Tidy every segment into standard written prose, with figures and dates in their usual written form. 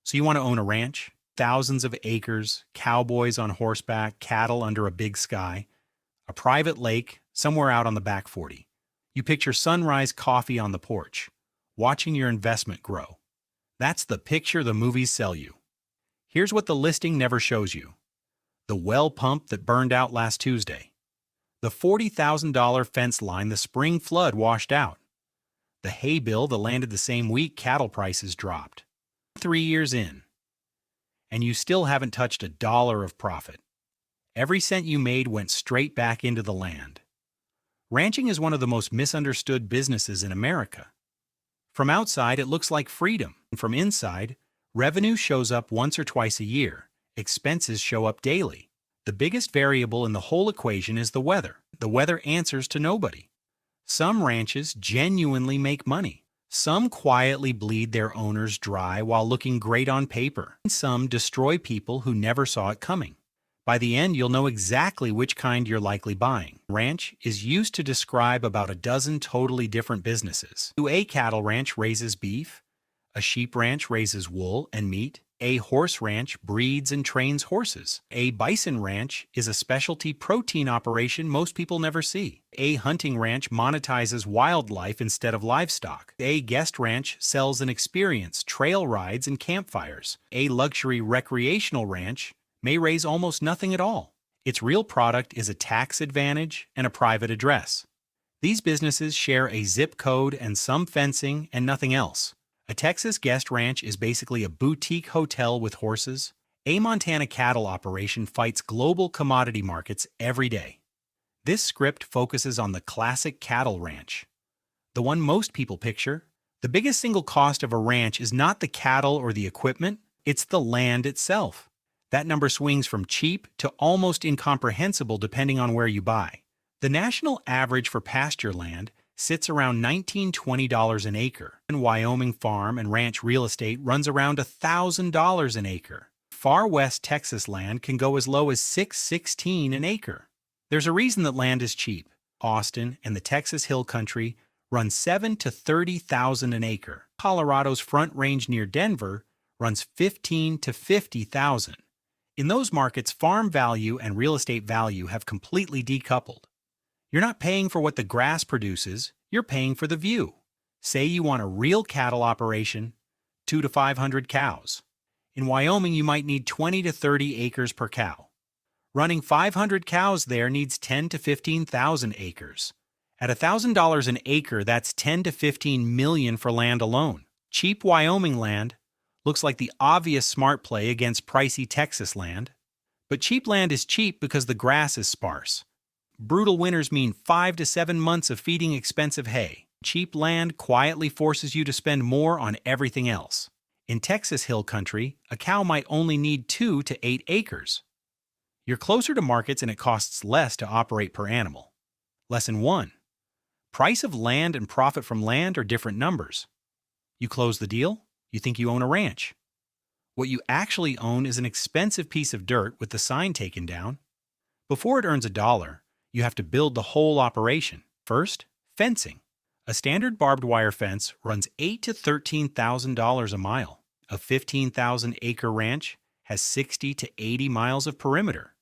So you want to own a ranch? Thousands of acres, cowboys on horseback, cattle under a big sky, a private lake somewhere out on the back 40. You picture sunrise coffee on the porch, watching your investment grow. That's the picture the movies sell you. Here's what the listing never shows you. The well pump that burned out last Tuesday. The $40,000 fence line the spring flood washed out. The hay bill that landed the same week cattle prices dropped. 3 years in, and you still haven't touched a dollar of profit. Every cent you made went straight back into the land. Ranching is one of the most misunderstood businesses in America. From outside, it looks like freedom. And from inside, revenue shows up once or twice a year. Expenses show up daily. The biggest variable in the whole equation is the weather. The weather answers to nobody. Some ranches genuinely make money. Some quietly bleed their owners dry while looking great on paper. And some destroy people who never saw it coming. By the end, you'll know exactly which kind you're likely buying. Ranch is used to describe about a dozen totally different businesses. A cattle ranch raises beef. A sheep ranch raises wool and meat. A horse ranch breeds and trains horses. A bison ranch is a specialty protein operation most people never see. A hunting ranch monetizes wildlife instead of livestock. A guest ranch sells an experience, trail rides, and campfires. A luxury recreational ranch may raise almost nothing at all. Its real product is a tax advantage and a private address. These businesses share a zip code and some fencing and nothing else. A Texas guest ranch is basically a boutique hotel with horses. A Montana cattle operation fights global commodity markets every day. This script focuses on the classic cattle ranch. The one most people picture. The biggest single cost of a ranch is not the cattle or the equipment, it's the land itself. That number swings from cheap to almost incomprehensible depending on where you buy. The national average for pasture land sits around $19–20 an acre. And Wyoming farm and ranch real estate runs around $1,000 an acre. Far west Texas land can go as low as $616 an acre. There's a reason that land is cheap. Austin and the Texas Hill Country run $7,000 to $30,000 an acre. Colorado's Front Range near Denver runs $15,000 to $50,000. In those markets, farm value and real estate value have completely decoupled. You're not paying for what the grass produces, you're paying for the view. Say you want a real cattle operation, 200 to 500 cows. In Wyoming, you might need 20 to 30 acres per cow. Running 500 cows there needs 10 to 15,000 acres. At $1,000 an acre, that's 10 to 15 million for land alone. Cheap Wyoming land looks like the obvious smart play against pricey Texas land. But cheap land is cheap because the grass is sparse. Brutal winters mean 5 to 7 months of feeding expensive hay. Cheap land quietly forces you to spend more on everything else. In Texas Hill Country, a cow might only need 2 to 8 acres. You're closer to markets and it costs less to operate per animal. Lesson 1. Price of land and profit from land are different numbers. You close the deal, you think you own a ranch. What you actually own is an expensive piece of dirt with the sign taken down. Before it earns a dollar, you have to build the whole operation. First, fencing. A standard barbed wire fence runs $8,000 to $13,000 a mile. A 15,000-acre ranch has 60 to 80 miles of perimeter.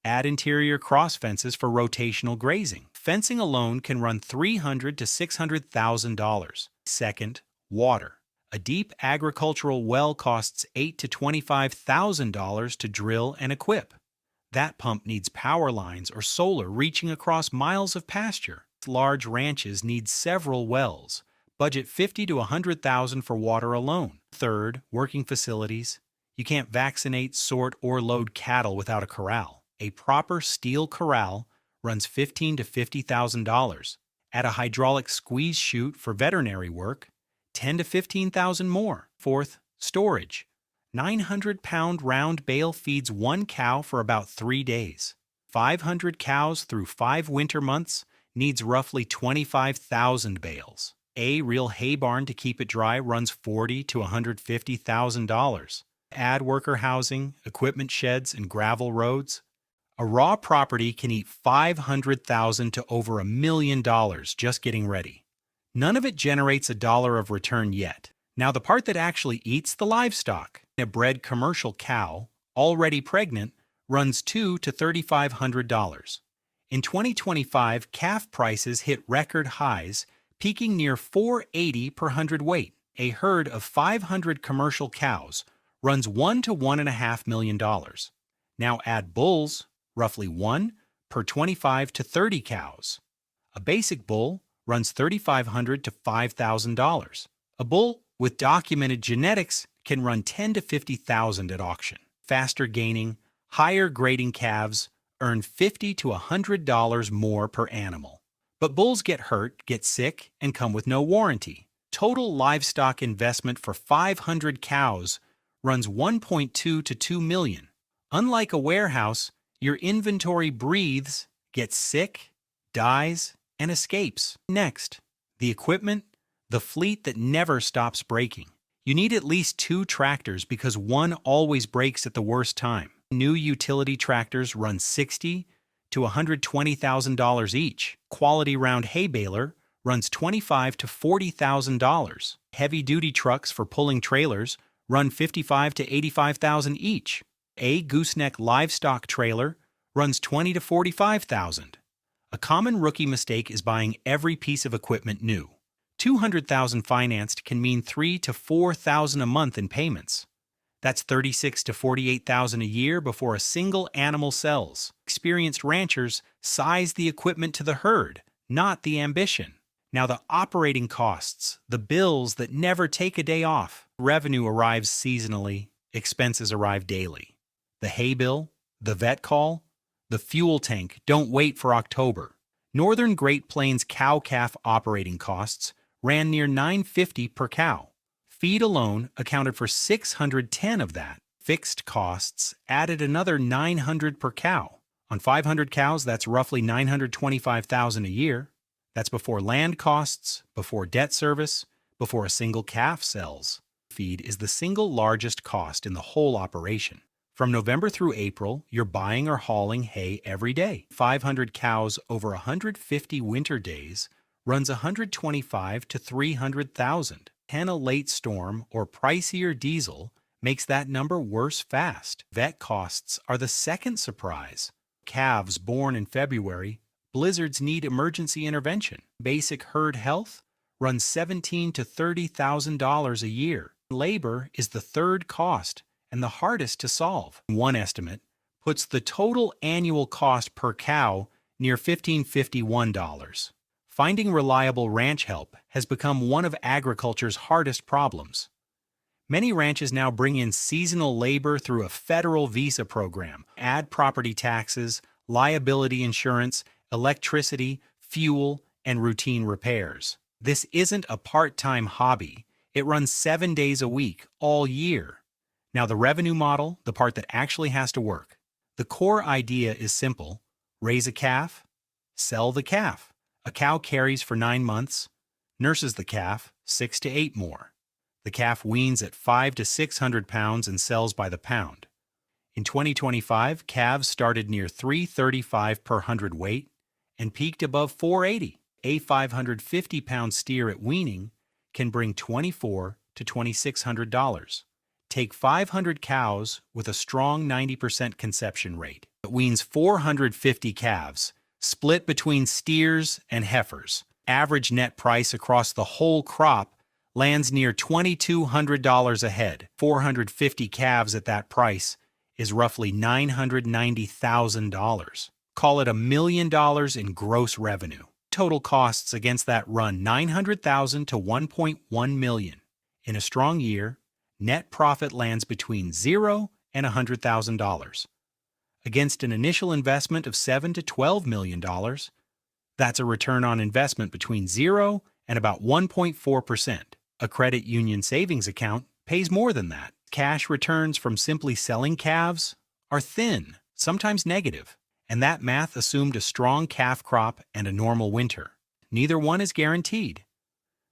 Add interior cross fences for rotational grazing. Fencing alone can run $300,000 to $600,000. Second, water. A deep agricultural well costs $8,000 to $25,000 to drill and equip. That pump needs power lines or solar reaching across miles of pasture. Large ranches need several wells. Budget $50,000 to $100,000 for water alone. Third, working facilities. You can't vaccinate, sort, or load cattle without a corral. A proper steel corral runs $15,000 to $50,000. Add a hydraulic squeeze chute for veterinary work, $10,000 to $15,000 more. Fourth, storage. 900-pound round bale feeds one cow for about 3 days. 500 cows through 5 winter months needs roughly 25,000 bales. A real hay barn to keep it dry runs $40,000 to $150,000. Add worker housing, equipment sheds, and gravel roads. A raw property can eat $500,000 to over $1 million just getting ready. None of it generates a dollar of return yet. Now, the part that actually eats the livestock, a bred commercial cow, already pregnant, runs $2 to $3,500. In 2025, calf prices hit record highs, peaking near $480 per hundredweight. A herd of 500 commercial cows runs $1 to $1.5 million. Now add bulls, roughly 1 per 25 to 30 cows. A basic bull runs $3,500 to $5,000. A bull with documented genetics can run $10,000 to $50,000 at auction. Faster gaining, higher grading calves earn $50 to $100 more per animal. But bulls get hurt, get sick, and come with no warranty. Total livestock investment for 500 cows runs $1.2 to $2 million. Unlike a warehouse, your inventory breathes, gets sick, dies, and escapes. Next, the equipment, the fleet that never stops breaking. You need at least 2 tractors because one always breaks at the worst time. New utility tractors run $60,000 to $120,000 each. Quality round hay baler runs $25,000 to $40,000. Heavy-duty trucks for pulling trailers run $55,000 to $85,000 each. A gooseneck livestock trailer runs $20,000 to $45,000. A common rookie mistake is buying every piece of equipment new. $200,000 financed can mean $3,000 to $4,000 a month in payments. That's $36,000 to $48,000 a year before a single animal sells. Experienced ranchers size the equipment to the herd, not the ambition. Now the operating costs, the bills that never take a day off. Revenue arrives seasonally, expenses arrive daily. The hay bill, the vet call, the fuel tank don't wait for October. Northern Great Plains cow-calf operating costs ran near $950 per cow. Feed alone accounted for $610 of that. Fixed costs added another $900 per cow. On 500 cows, that's roughly $925,000 a year. That's before land costs, before debt service, before a single calf sells. Feed is the single largest cost in the whole operation. From November through April, you're buying or hauling hay every day. 500 cows over 150 winter days runs $125,000 to $300,000. A late storm or pricier diesel makes that number worse fast. Vet costs are the second surprise. Calves born in February, blizzards need emergency intervention. Basic herd health runs $17,000 to $30,000 a year. Labor is the third cost and the hardest to solve. One estimate puts the total annual cost per cow near $1,551. Finding reliable ranch help has become one of agriculture's hardest problems. Many ranches now bring in seasonal labor through a federal visa program, add property taxes, liability insurance, electricity, fuel, and routine repairs. This isn't a part-time hobby. It runs 7 days a week, all year. Now the revenue model, the part that actually has to work. The core idea is simple. Raise a calf, sell the calf. A cow carries for 9 months, nurses the calf 6 to 8 more. The calf weans at 500 to 600 pounds and sells by the pound. In 2025, calves started near $335 per hundredweight and peaked above $480. A 550-pound steer at weaning can bring $2,400 to $2,600. Take 500 cows with a strong 90% conception rate. It weans 450 calves, split between steers and heifers. Average net price across the whole crop lands near $2,200 a head. 450 calves at that price is roughly $990,000. Call it $1 million in gross revenue. Total costs against that run $900,000 to $1.1 million. In a strong year, net profit lands between $0 and $100,000. Against an initial investment of $7 to $12 million, that's a return on investment between 0 and about 1.4%. A credit union savings account pays more than that. Cash returns from simply selling calves are thin, sometimes negative, and that math assumed a strong calf crop and a normal winter. Neither one is guaranteed.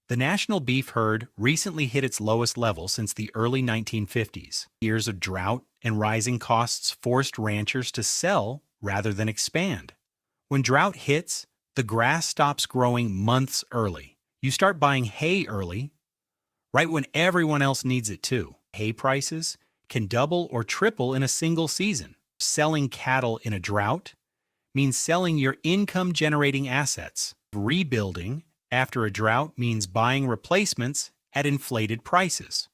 The national beef herd recently hit its lowest level since the early 1950s. Years of drought and rising costs forced ranchers to sell rather than expand. When drought hits, the grass stops growing months early. You start buying hay early. right when everyone else needs it too. Hay prices can double or triple in a single season. Selling cattle in a drought means selling your income-generating assets. Rebuilding after a drought means buying replacements at inflated prices.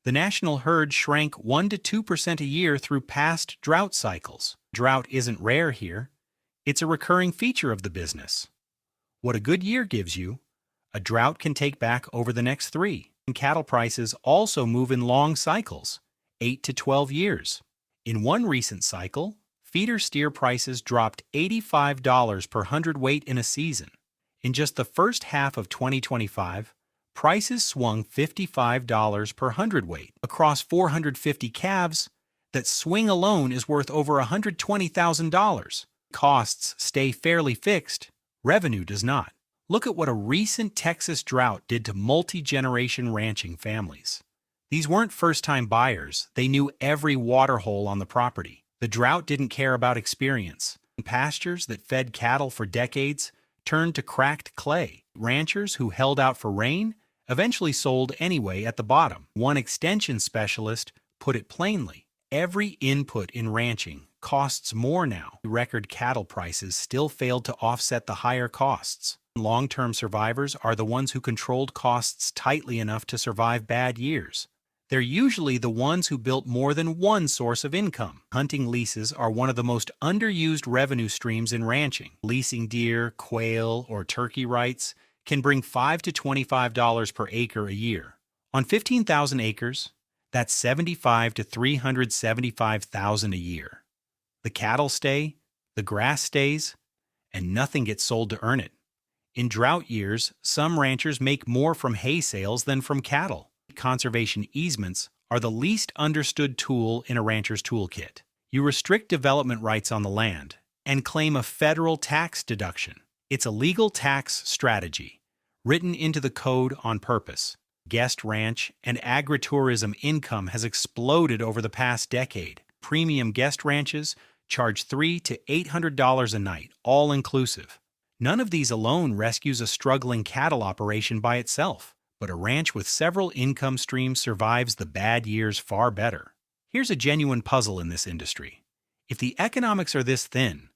The national herd shrank 1 to 2% a year through past drought cycles. Drought isn't rare here. It's a recurring feature of the business. What a good year gives you, a drought can take back over the next 3. And cattle prices also move in long cycles, 8 to 12 years. In one recent cycle, feeder steer prices dropped $85 per hundredweight in a season. In just the first half of 2025, prices swung $55 per hundredweight. Across 450 calves, that swing alone is worth over $120,000. Costs stay fairly fixed, revenue does not. Look at what a recent Texas drought did to multi-generation ranching families. These weren't first-time buyers, they knew every water hole on the property. The drought didn't care about experience. Pastures that fed cattle for decades turned to cracked clay. Ranchers who held out for rain eventually sold anyway at the bottom. One extension specialist put it plainly: every input in ranching costs more now. Record cattle prices still failed to offset the higher costs. Long-term survivors are the ones who controlled costs tightly enough to survive bad years. They're usually the ones who built more than one source of income. Hunting leases are one of the most underused revenue streams in ranching. Leasing deer, quail, or turkey rights can bring $5 to $25 per acre a year. On 15,000 acres, that's $75,000 to $375,000 a year. The cattle stay, the grass stays, and nothing gets sold to earn it. In drought years, some ranchers make more from hay sales than from cattle. Conservation easements are the least understood tool in a rancher's toolkit. You restrict development rights on the land and claim a federal tax deduction. It's a legal tax strategy, written into the code on purpose. Guest ranch and agritourism income has exploded over the past decade. Premium guest ranches charge $300 to $800 a night, all inclusive. None of these alone rescues a struggling cattle operation by itself, but a ranch with several income streams survives the bad years far better. Here's a genuine puzzle in this industry. If the economics are this thin,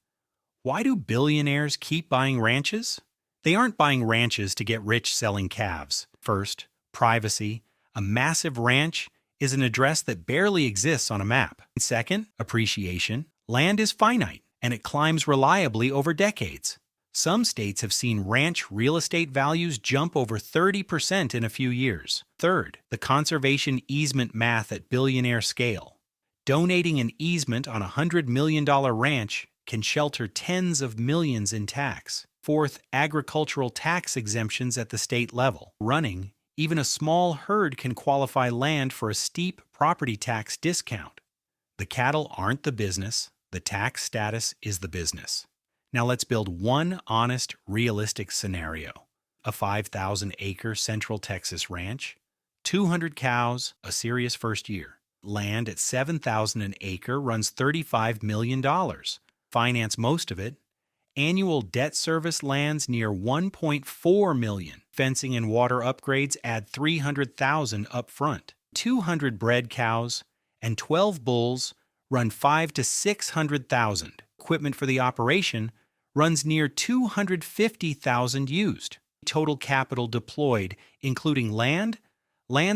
why do billionaires keep buying ranches? They aren't buying ranches to get rich selling calves. First, privacy. A massive ranch is an address that barely exists on a map. Second, appreciation. Land is finite, and it climbs reliably over decades. Some states have seen ranch real estate values jump over 30% in a few years. Third, the conservation easement math at billionaire scale. Donating an easement on a $100 million ranch can shelter tens of millions in tax. Fourth, agricultural tax exemptions at the state level. Running, even a small herd can qualify land for a steep property tax discount. The cattle aren't the business, the tax status is the business. Now let's build one honest, realistic scenario. A 5,000-acre Central Texas ranch, 200 cows, a serious first year. Land at $7,000 an acre runs $35 million. Finance most of it. Annual debt service lands near $1.4 million. Fencing and water upgrades add $300,000 up front. 200 bred cows and 12 bulls run $500,000 to $600,000. Equipment for the operation runs near $250,000 used. Total capital deployed, including lands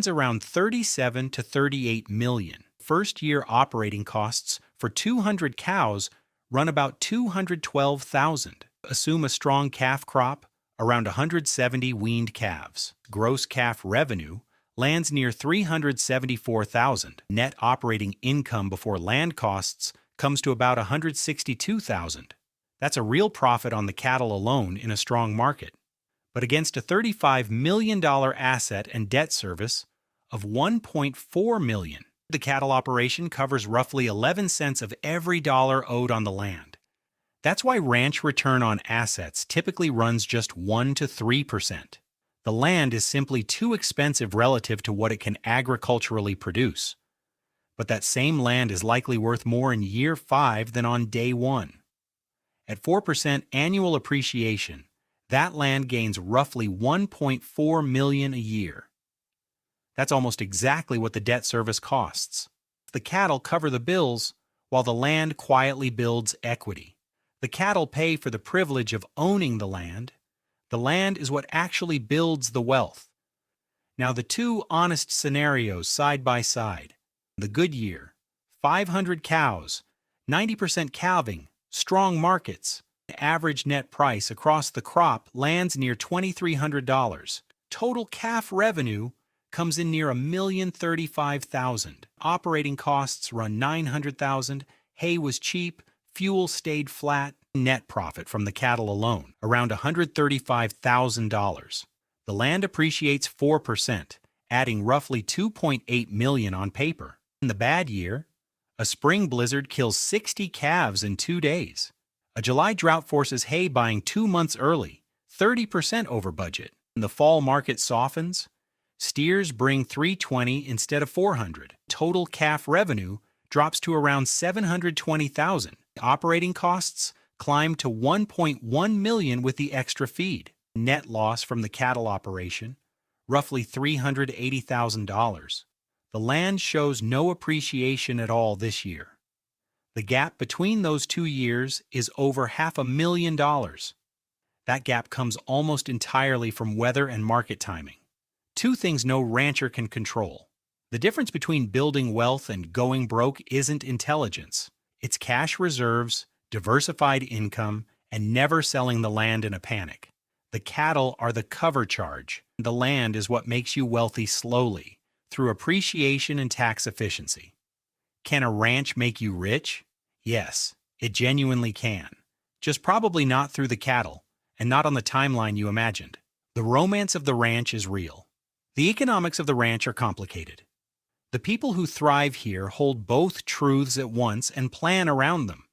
around $37 to $38 million. First year operating costs for 200 cows run about $212,000. Assume a strong calf crop, around 170 weaned calves. Gross calf revenue lands near $374,000. Net operating income before land costs comes to about $162,000. That's a real profit on the cattle alone in a strong market. But against a $35 million asset and debt service of $1.4 million, the cattle operation covers roughly 11 cents of every dollar owed on the land. That's why ranch return on assets typically runs just 1 to 3%. The land is simply too expensive relative to what it can agriculturally produce. But that same land is likely worth more in year 5 than on day 1. At 4% annual appreciation, that land gains roughly $1.4 million a year. That's almost exactly what the debt service costs. The cattle cover the bills, while the land quietly builds equity. The cattle pay for the privilege of owning the land. The land is what actually builds the wealth. Now, the two honest scenarios side by side. The good year, 500 cows, 90% calving, strong markets. Average net price across the crop lands near $2,300. Total calf revenue comes in near $1,035,000. Operating costs run $900,000. Hay was cheap, fuel stayed flat. Net profit from the cattle alone, around $135,000. The land appreciates 4%, adding roughly $2.8 million on paper. In the bad year, a spring blizzard kills 60 calves in 2 days. A July drought forces hay buying 2 months early, 30% over budget. The fall market softens. Steers bring 320 instead of 400. Total calf revenue drops to around $720,000. Operating costs climb to $1.1 million with the extra feed. Net loss from the cattle operation, roughly $380,000. The land shows no appreciation at all this year. The gap between those 2 years is over $500,000. That gap comes almost entirely from weather and market timing. Two things no rancher can control. The difference between building wealth and going broke isn't intelligence. It's cash reserves, diversified income, and never selling the land in a panic. The cattle are the cover charge. The land is what makes you wealthy slowly, through appreciation and tax efficiency. Can a ranch make you rich? Yes, it genuinely can. Just probably not through the cattle, and not on the timeline you imagined. The romance of the ranch is real. The economics of the ranch are complicated. The people who thrive here hold both truths at once and plan around them.